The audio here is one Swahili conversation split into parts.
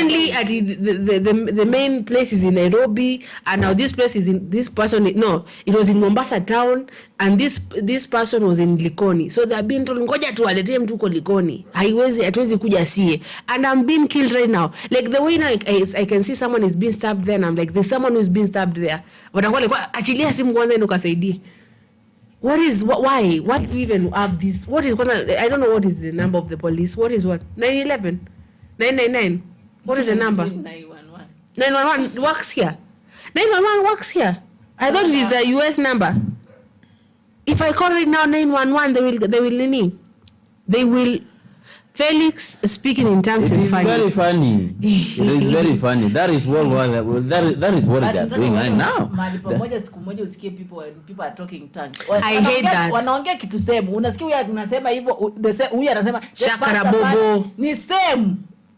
apparently at the main place is in Nairobi, and now this place is in it was in Mombasa town, and this person was in Likoni. So they have been told ngoja tuwaletee mtu uko Likoni, hatuwezi kuja sie, and I'm being killed right now. Like the way now I can see someone is being stabbed there, and I'm like, there's someone who's being stabbed there. But achilia simu kwanza ndo kasaidie. Why do we even have this? What is, I don't know what is the number of the police. What is what? 911? 999? What is the number? 911. 911 works here. 911 works here. I thought it is a US number. If I call right now 911, they will. Felix speaking in tongues is funny. Very funny. It is very funny. That is what they are doing right now. People are talking tongues. I hate that. Wanaongea kitu same. Unasikia huyu anasema hivyo, huyu anasema shakarabobo. Ni same.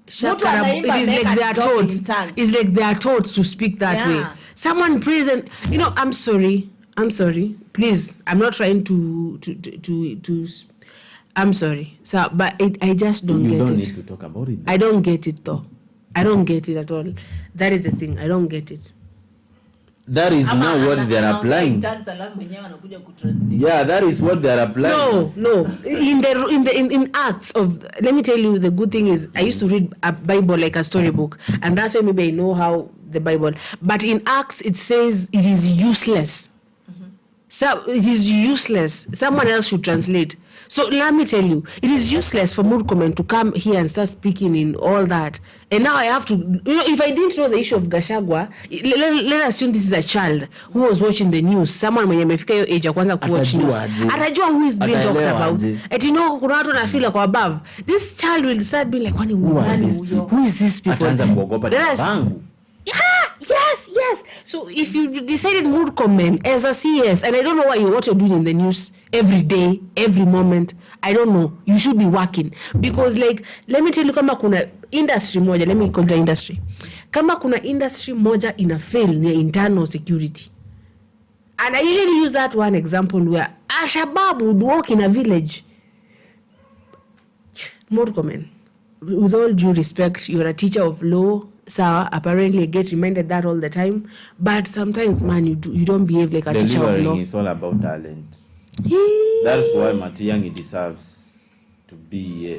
It is like they are taught. It's like they are taught to speak that way. Someone present, I'm sorry. Please, I'm not trying to I'm sorry. So, but I just don't get it. You don't need to talk about it. I don't get it though. I don't get it at all. That is the thing. I don't get it. That is not what they are applying. Yeah, that is what they are applying. No. In Acts of, let me tell you, the good thing is I used to read a Bible like a storybook, and that's why maybe I know how the Bible. But in Acts it says it is useless. So it is useless. Someone else should translate. So let me tell you, it is useless for Murkomen to come here and start speaking in all that. And now I have to, if I didn't know the issue of Gachagua, let us assume this is a child who was watching the news. Someone mwenye amefika hiyo age ya kwanza kuwatch news. Atajua who is being talked about. And kuna watu na feel like above. This child will start being like, who is this people? Yes. So if you decided Murkomen as a CS, and I don't know what you're doing in the news every day, every moment, I don't know. You should be working. Because like, let me tell you, kama kuna industry moja, let me call the industry. Kama kuna industry moja ina fail ni internal security. And I usually use that one example where Al-Shabaab would walk in a village. Murkomen, with all due respect, you're a teacher of law. So apparently I get reminded that all the time, but sometimes, man, you don't behave like a teacher of law. It's all about talent. That's why MATIANG'I deserves to be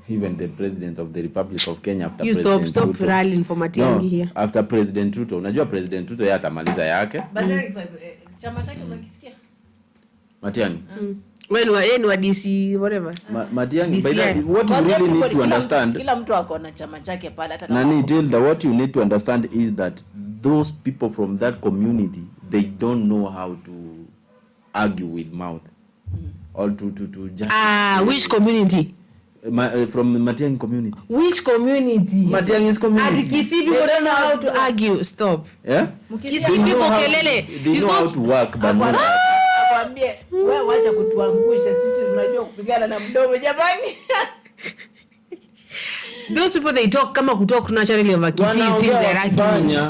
even the president of the Republic of Kenya after you President stop Ruto. rallying for MATIANG'I here. After President Ruto. Unajua President Ruto yeye atamaliza yake. But chama chake unakisikia? MATIANG'I. When we're DC, whatever. MATIANG'I, by that, what you really need to understand. Kila mtu akona chama chake pale hata Nani, Tilda, what you need to understand is that those people from that community, they don't know how to argue with mouth. Or to just... which community? From the MATIANG'I community. Which community? MATIANG'I's community. Kisi people don't know how to argue. Stop. Yeah? Kisi people kelele. They know how to work, but not... Akwambie, wewe wacha kutuangusha, sisi tunajua kupigana na mdomo jamani. Those people they talk kama kutalk naturally over Kisi, you think they're arguing.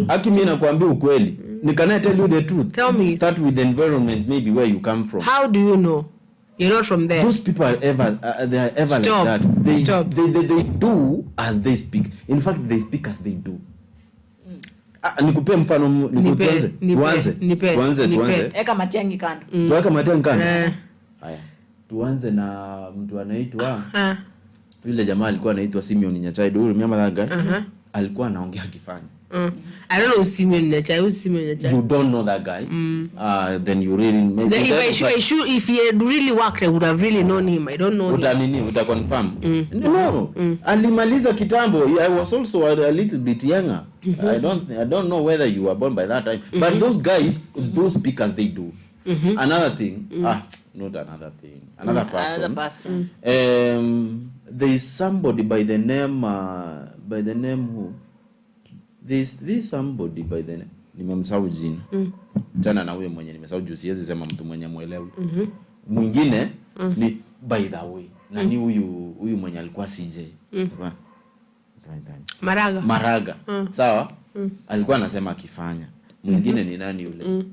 Haki mimi nakwambia ukweli. Can I tell you the truth? Tell me. Start with the environment, maybe where you come from. How do you know? You're not from there. Those people are ever Stop. like that. They do as they speak. In fact, they speak as they do. Nikupe mfano tuanze. Eka MATIANG'I kando. Tuweka MATIANG'I kando. Haya. Tuanze na mtu anaitwa yule jamaa alikuwa anaitwa Simeon Nyachaido. Huyu remember that guy? Alikuwa anaongea akifanya. I don't know Simeon Nyachaido. You don't know that guy? Then you really maybe if he had really worked, I would have really known him. I don't know him. Uta confirm. No. Alimaliza kitambo. I was also a little bit younger. I don't know whether you were born by that time. But those guys do speak as they do. Another thing, not another thing. Another person. There is somebody by the name who? This somebody by the name. Nimemsahau jina. Tena na huyo mwenye nimesahau juu siwezi sema mtu mwenye muelewi. Mwingine ni by the way. Na ni huyu mwenye alikuwa CJ. Maraga. Sawa? Alikuwa anasema akifanya. Mwingine ni nani yule?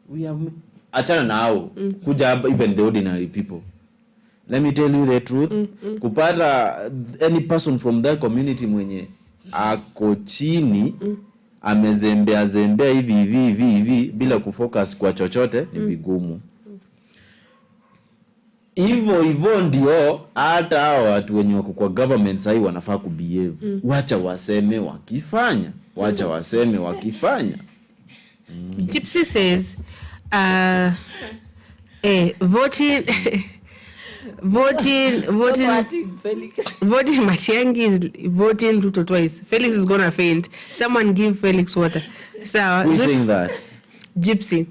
We have achana na hao. Kuja even the ordinary people. let me tell you the truth. Kupata any person from that community mwenye ako chini amezembea hivi bila kufocus kwa chochote ni vigumu. Hivyo ndio hata hao watu wenye wako kwa government sasa wanafaa kubehave. Wacha waseme wakifanya. Gypsy says voting Matiang'i is voting Ruto twice. Felix is gonna faint. Someone give Felix water. So who's saying that? Gypsy.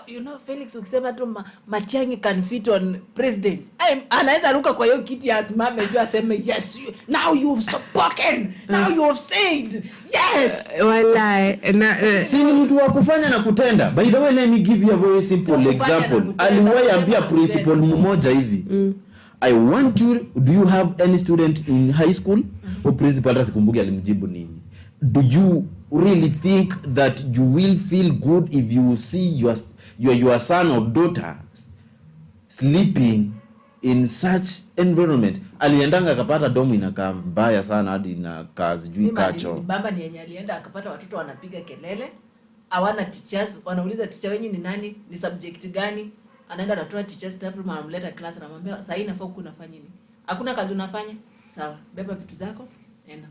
You know Felix ukisema tu Matiang'i can fit on presidency. Anaweza ruka kwa hiyo kiti asimame tu aseme yes, now you've spoken. Now you have said yes. Wallahi. Si ni mtu wa kufanya na kutenda. By the way, let me give you a very simple example. Aliwahi ambia principal mmoja hivi. I want you, do you have any student in high school? O principal asikumbuke alimjibu nini. Do you really think that you will feel good if you see your son or daughter sleeping in such environment? Aliendanga akapata domu inakaa mbaya sana hadi na kazi juu kacho. Baba ni yenye alienda akapata watoto wanapiga kelele, hawana teachers, wanauliza teacher wenyu ni nani, ni subject gani? Anaenda anatoa teachers staff room, anamleta class, anamwambia sasa hii nafaa unafanya nini? Hakuna kazi unafanya? Sawa, beba vitu zako.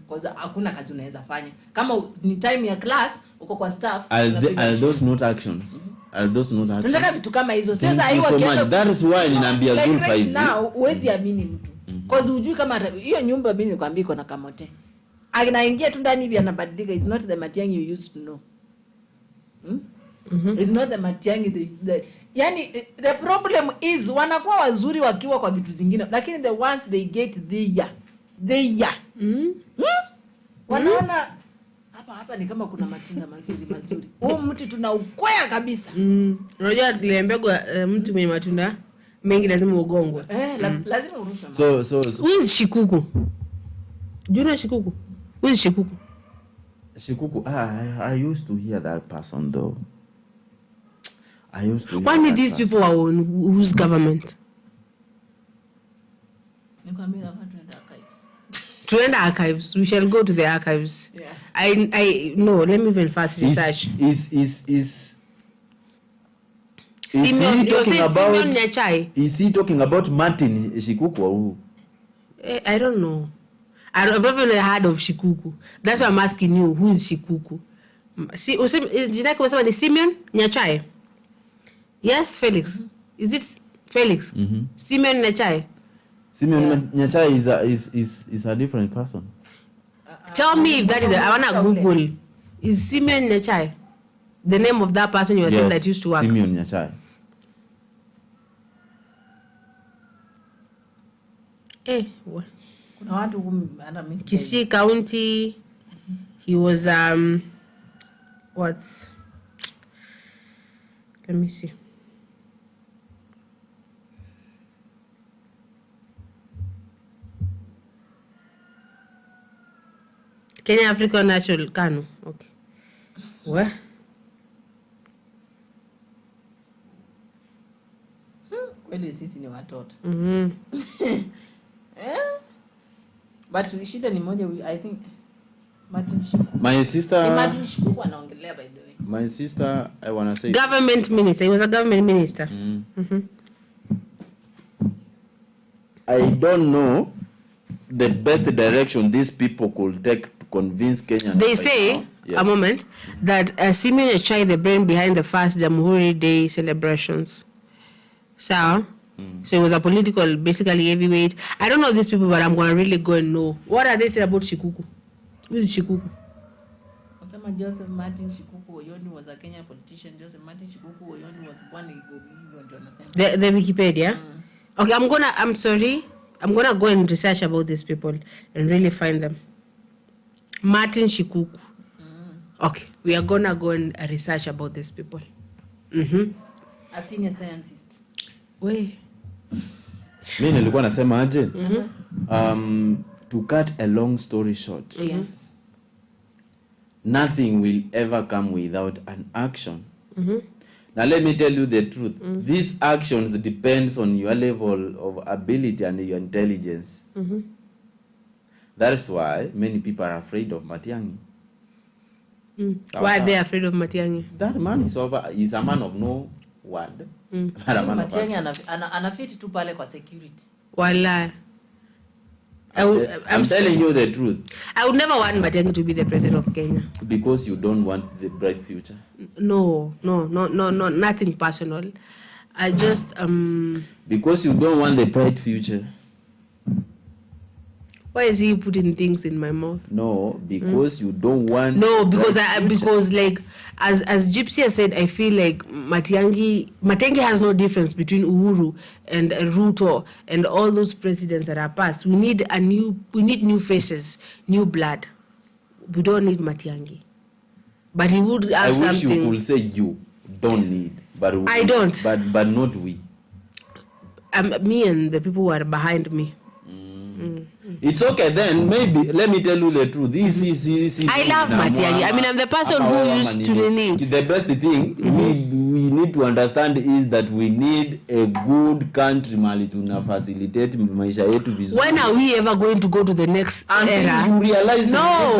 Because hakuna kazi unaweza fanya. Kama ni time ya class uko kwa staff, are those not actions? Are those not actions? Tunataka vitu kama hizo. Sasa hiyo kiasi. That is why ninaambia Zulfa hivi. Now huwezi amini mtu. Because hujui kama hiyo nyumba mimi nikwambia iko na kamote. Anaingia tu ndani hivi anabadilika. It's not the Matiang'i you used to know. It's not the Matiang'i yani the problem is wanakuwa wazuri wakiwa kwa vitu zingine, lakini the ones they get they wanaona hapa ni kama kuna matunda mazuri. Huo mti tunaukwea kabisa. Unajua niliambiwa mtu mwenye matunda mengi lazima ugongwe. Lazima urushwe. So who is Shikuku? Do you know Shikuku? Who is Shikuku? Shikuku, I used to hear that person though. Why did these people are on whose government? To end archives, we shall go to the archives. Yeah. I no. Let me even first research. Is Simeon, he talking about Simeon Nyachai? Is he talking about Martin Shikuku or who? I don't know. I've never heard of Shikuku. That's why I'm asking you. Who is Shikuku? Jina yake unasema ni Simeon Nyachai? Yes, Felix. Is it Felix? Simeon Nyachai. Simeon Nyachai is a different person. Tell me if that is I wanna Google. Is Simeon Nyachai the name of that person you were saying that used to work? Simeon Nyachai. What? Kuna watu ana mimi. Kisii County. He was what's let me see. Kenya African National Kanu. Okay. What? Kweli sisi ni watoto. But shida ni moja, I think Martin Shikuku. My sister. Martin Shikuku anaongelea by the way. My sister, I wanna say. Government minister. He was a government minister. I don't know the best direction these people could take to convince Kenyans. They say, a moment, that Simeon Nyachai, the brain behind the first Jamhuri Day celebrations. So it was a political, basically heavyweight. I don't know these people, but I'm going to really go and know. What are they saying about Shikuku? Who is Shikuku? Joseph Martin Shikuku Oyoni was a Kenyan politician. Joseph Martin Shikuku Oyoni was born in Igbo. The Wikipedia? Okay, I'm gonna go and research about these people and really find them. Martin Shikuku. Okay, we are gonna go and research about these people. A senior scientist. Wait. Mimi nilikuwa nasema aje? To cut a long story short. Yes. Nothing will ever come without an action. Now let me tell you the truth. These actions depends on your level of ability and your intelligence. That's why many people are afraid of Matiang'i. Why are they afraid of Matiang'i? That man is a man of no word. But a man of Matiang'i action. anafiti tu pale kwa security. Wallah. I'm telling you the truth. I would never want Matiang'i to be the president of Kenya. Because you don't want the bright future. No, nothing personal. I just Because you don't want the bright future. Why is he putting things in my mouth? No, because you don't want. No, because because like as Gypsy has said, I feel like Matiang'i has no difference between Uhuru and Ruto and all those presidents that are past. We need new faces, new blood. We don't need Matiang'i. But he would have something. I wish you could say you don't need, but I don't. But not we. Me and the people who are behind me. It's okay then. Maybe let me tell you the truth. This I love Matiang'i. I mean, I'm the person who used to learn. The best thing we need to understand is that we need a good country mali tuna facilitate maisha yetu vizuri. When are we ever going to go to the next era? You realize no.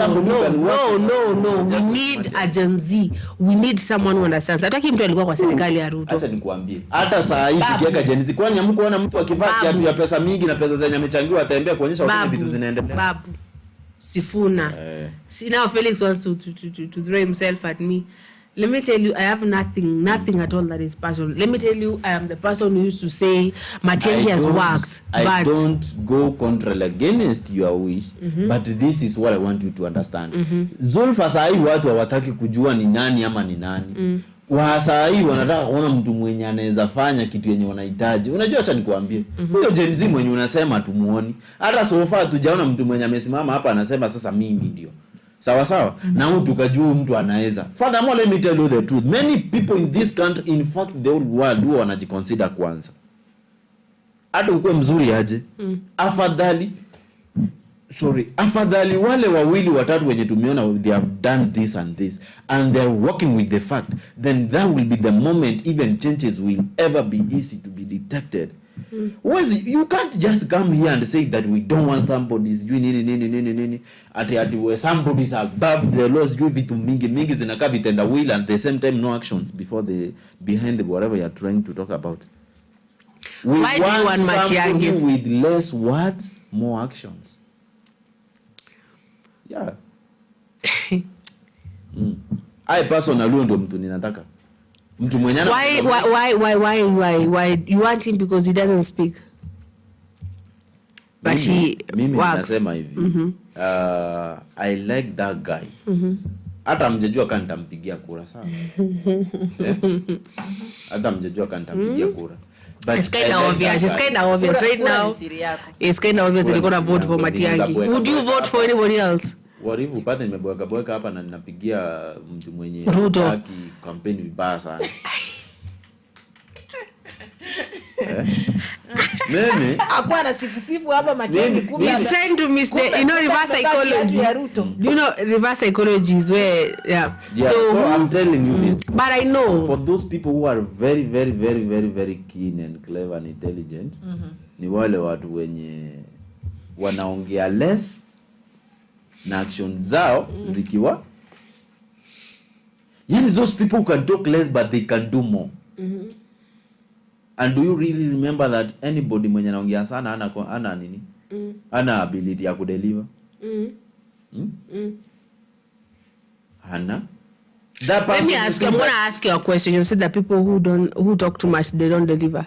We need a Gen Z. We need someone who understands. Hataki mtu alikuwa kwa serikali ya Ruto. Acha nikwambie. Hata saa hii tukiweka Gen Z, kwani hamkuona mtu akivaa kiatu ya pesa mingi na pesa zenye amechangiwa atembea kuonyesha watu vitu zinaendelea. Babu. Sifuna. See now Felix wants to throw himself at me. Let me tell you, I have nothing at all that is personal. Let me tell you, I am the person who used to say Matiang'i has worked. I don't go contrary against your wish, but this is what I want you to understand. Zulfa sahi watu hawataki kujua ni nani ama ni nani. Wa sahi wanataka kuona mtu mwenye anaweza fanya kitu yenye wanahitaji. Unajua acha nikwambie. Huyo Gen Z mwenye unasema tumuoni. Hata so far tujaona mtu mwenye amesimama hapa anasema sasa mimi ndio. Sawa. Na mtu kajua mtu anaweza. Furthermore, let me tell you the truth. Many people in this country, in fact the whole world, who wanajiconsider kwanza. Hata ukwe mzuri aje. Afadhali wale wawili watatu wenye tumeona they have done this and this and they are working with the fact, then that will be the moment even changes will ever be easy to be detected. You can't just come here and say that we don't want somebody's doing nini ati where somebody's above the laws do vitu mingi zinakaa vitenda will and at the same time no actions behind whatever you are trying to talk about. Why do you want Matiang'i with less words, more actions? Yeah. I personally ndo mtu ninataka. Mtu mwenye why you want him because he doesn't speak? But mimi works. Nasema hivi. I like that guy. Hata mjejua kama nitampigia kura sawa. Hata mjejua kama nitampigia kura. But it's kind of obvious. It's kind of obvious right now. It's kind of obvious that you're going to vote for Matiang'i. Would you vote for anybody else? What if upate nimeboeka hapa na ninapigia mtu mwenye Ruto campaign vibaya sana. Mimi akwa anasifu hapa Matiang'i kumbe he's trying to reverse psychology. You know reverse psychology is where so I'm telling you this. But I know for those people who are very very very very very keen and clever and intelligent, ni wale watu wenye wanaongea less na action zao zikiwa. Those people who can talk less but they can do more. And do you really remember that anybody mwenye anaongea sana ana nini? Ana ability ya kudeliver? Hana. Let me ask you, I'm going to ask you a question. You said that people who talk too much, they don't deliver.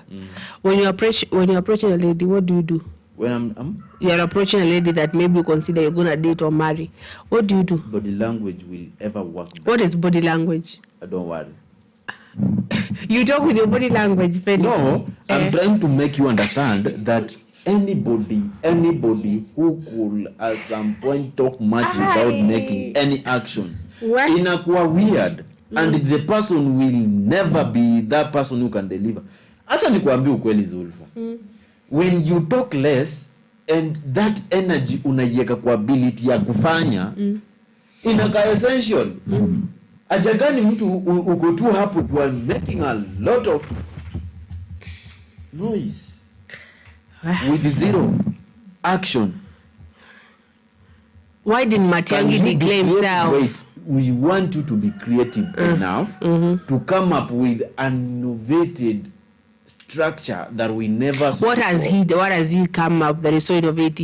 When you're approaching a lady, what do you do? When you're approaching a lady that maybe you consider you're going to date or marry, what do you do? Body language will ever work better. What is body language? Don't worry. You talk with your body language, Penny. No, I'm trying to make you understand that anybody who could at some point talk much without making any action, inakuwa weird, and the person will never be that person who can deliver. Acha nikwambie ukweli Zulfa. When you talk less and that energy unaiweka kwa ability ya kufanya, inakaa essential. Ajagani mtu uko tu hapo, you are making a lot of noise with zero action. Why didn't Matiang'i declare himself? Wait, we want you to be creative enough to come up with an innovative structure that we never saw What has before. he come up that is so innovative?